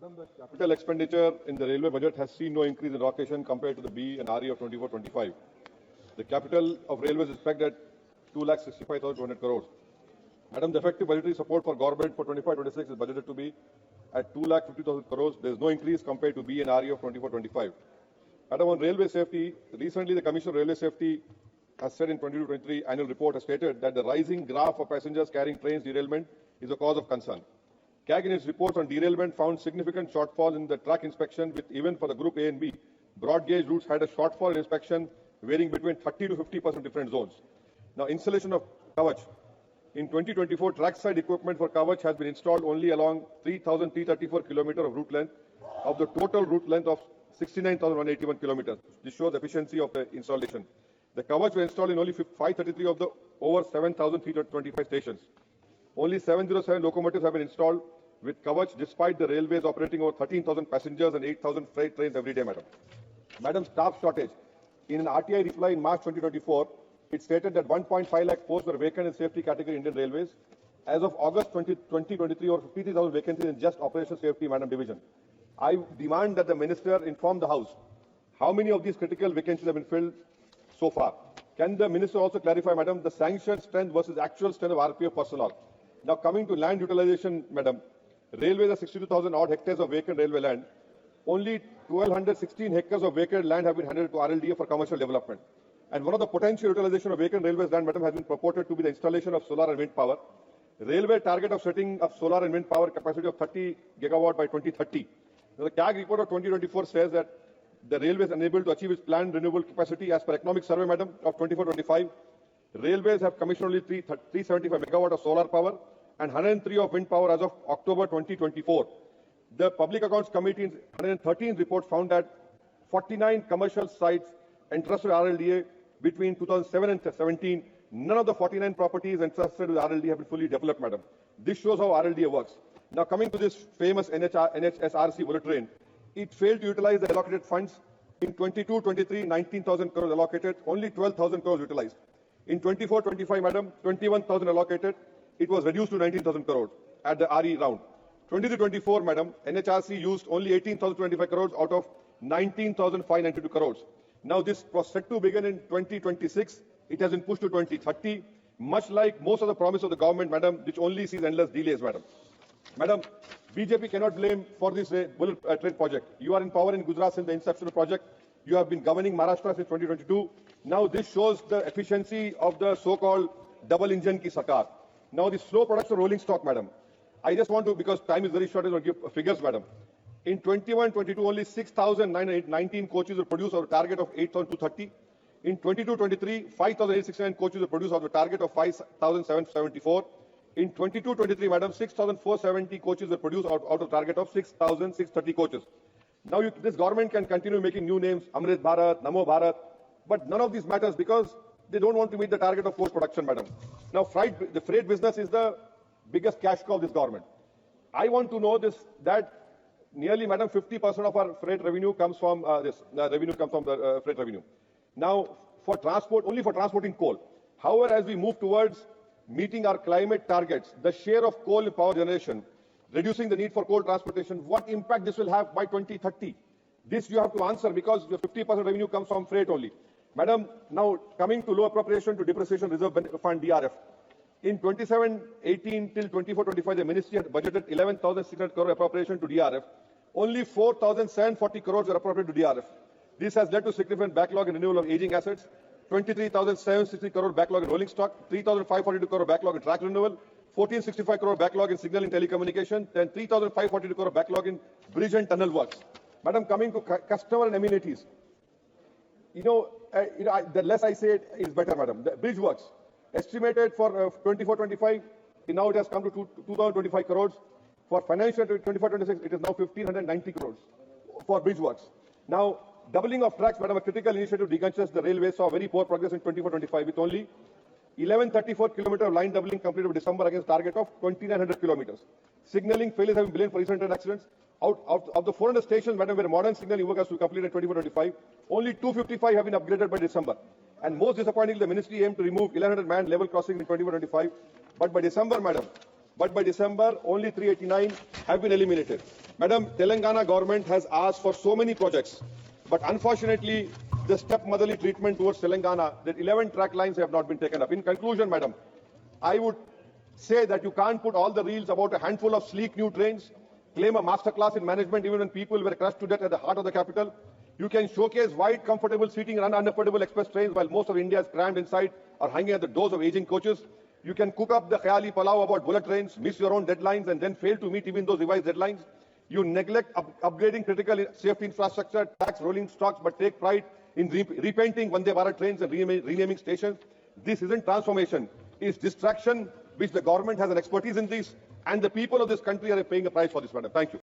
The capital expenditure in the railway budget has seen no increase in allocation compared to the B and RE of 24-25. The capital of railways is pegged at 2,65,200 crores. Madam, the effective budgetary support for government for 25-26 is budgeted to be at 2,50,000 crores. There is no increase compared to B and RE of 24-25. Madam, on railway safety, recently the Commission of Railway Safety has said in 22-23 annual report has stated that the rising graph of passengers carrying trains derailment is a cause of concern. CAG in its reports on derailment found significant shortfall in the track inspection, with even for the Group A and B, broad gauge routes had a shortfall in inspection varying between 30 to 50% different zones. Now, installation of Kavach. In 2024, trackside equipment for Kavach has been installed only along 3,334 kilometers of route length of the total route length of 69,181 kilometers. This shows the efficiency of the installation. The Kavach were installed in only 533 of the over 7,325 stations. Only 707 locomotives have been installed with Kavach, despite the railways operating over 13,000 passengers and 8,000 freight trains every day, madam. Madam, staff shortage. In an RTI reply in March 2024, it stated that 1.5 lakh posts were vacant in safety category Indian Railways. As of August 2023, over 53,000 vacancies in just operational safety, madam, division. I demand that the minister inform the House how many of these critical vacancies have been filled so far. Can the minister also clarify, madam, the sanctioned strength versus actual strength of RPF personnel? Now, coming to land utilization, madam, railways have 62,000 odd hectares of vacant railway land. Only 1,216 hectares of vacant land have been handed to RLDA for commercial development. And one of the potential utilization of vacant railways land, madam, has been purported to be the installation of solar and wind power. Railway target of setting up solar and wind power capacity of 30 gigawatt by 2030. Now, the CAG report of 2024 says that the railways are unable to achieve its planned renewable capacity as per economic survey, madam, of 24-25. Railways have commissioned only 375 megawatt of solar power and 103 of wind power as of October 2024. The Public Accounts Committee's 113 report found that 49 commercial sites entrusted with RLDA between 2007 and 17, none of the 49 properties entrusted with RLDA have been fully developed, madam. This shows how RLDA works. Now, coming to this famous NHSRC bullet train, it failed to utilize the allocated funds. In 22-23, 19,000 crores allocated, only 12,000 crores utilized. In 24-25, madam, 21,000 allocated. It was reduced to 19,000 crores at the RE round. 23-24, madam, NHRC used only 18,025 crores out of 19,592 crores. Now, this was set to begin in 2026. It has been pushed to 2030, much like most of the promise of the government, madam, which only sees endless delays, madam. Madam, BJP cannot blame for this bullet train project. You are in power in Gujarat since the inception of the project. You have been governing Maharashtra since 2022. Now, this shows the efficiency of the so-called double engine ki sarkar. Now, the slow production of rolling stock, madam. I just want to, because time is very short, I want to give figures, madam. In 21-22, only 6,919 coaches were produced out of a target of 8,230. In 22-23, 5,869 coaches were produced out of a target of 5,774. In 22-23, madam, 6,470 coaches were produced out of a target of 6,630 coaches. Now, this government can continue making new names, Amrit Bharat, Namo Bharat, but none of these matters because they don't want to meet the target of post-production, madam. Now, the freight business is the biggest cash cow of this government. I want to know this, that nearly, madam, 50% of our freight revenue comes from the freight revenue. Now, for transport, only for transporting coal. However, as we move towards meeting our climate targets, the share of coal in power generation, reducing the need for coal transportation, what impact this will have by 2030? This you have to answer because the 50% revenue comes from freight only. Madam, now coming to low appropriation to depreciation reserve fund DRF. In 27-18 till 24-25, the ministry had budgeted 11,600 crore appropriation to DRF. Only 4,740 crores were appropriated to DRF. This has led to significant backlog in renewal of aging assets, 23,760 crore backlog in rolling stock, 3,542 crore backlog in track renewal, 1,465 crore backlog in signal and telecommunication, then 3,542 crore backlog in bridge and tunnel works. Madam, coming to customer and amenities, the less I say it is better, madam. The bridge works, estimated for 24-25, now it has come to 2,025 crores. For financial 24-26, it is now 1,590 crores for bridge works. Now, doubling of tracks, madam, a critical initiative to decongest the railway saw very poor progress in 24-25 with only 1,134 kilometers of line doubling completed by December against target of 2,900 kilometers. Signaling failures have been blamed for recent accidents. Out of the 400 stations, madam, where modern signaling work has to complete in 24-25, only 255 have been upgraded by December. And most disappointingly, the ministry aimed to remove 1,100 man level crossing in 24-25. But by December, madam, but by December, only 389 have been eliminated. Madam, Telangana government has asked for so many projects, but unfortunately, the stepmotherly treatment towards Telangana, that 11 track lines have not been taken up. In conclusion, madam, I would say that you can't put all the reels about a handful of sleek new trains, claim a masterclass in management even when people were crushed to death at the heart of the capital. You can showcase wide, comfortable seating and unaffordable express trains while most of India is crammed inside or hanging at the doors of aging coaches. You can cook up the khayali palau about bullet trains, miss your own deadlines and then fail to meet even those revised deadlines. You neglect upgrading critical safety infrastructure, tax rolling stocks, but take pride in repainting Vande Bharat trains and renaming stations. This isn't transformation. It's distraction, which the government has an expertise in this, and the people of this country are paying a price for this, madam. Thank you.